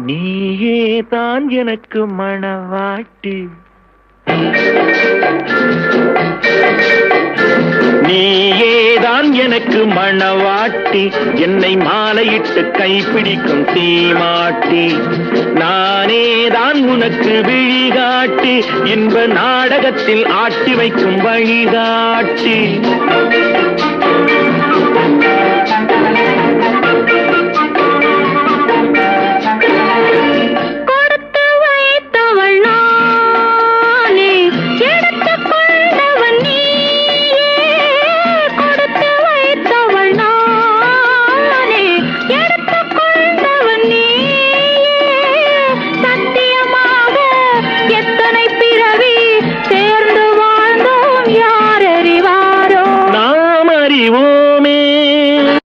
நீயே தான் எனக்கு மணவாட்டி, நீயேதான் எனக்கு மணவாட்டி, என்னை மாலையிட்டு கைப்பிடிக்கும் தீமாட்டி, நானேதான் உனக்கு விழிகாட்டி, இன்ப நாடகத்தில் ஆட்டி வைக்கும் வழிகாட்டி.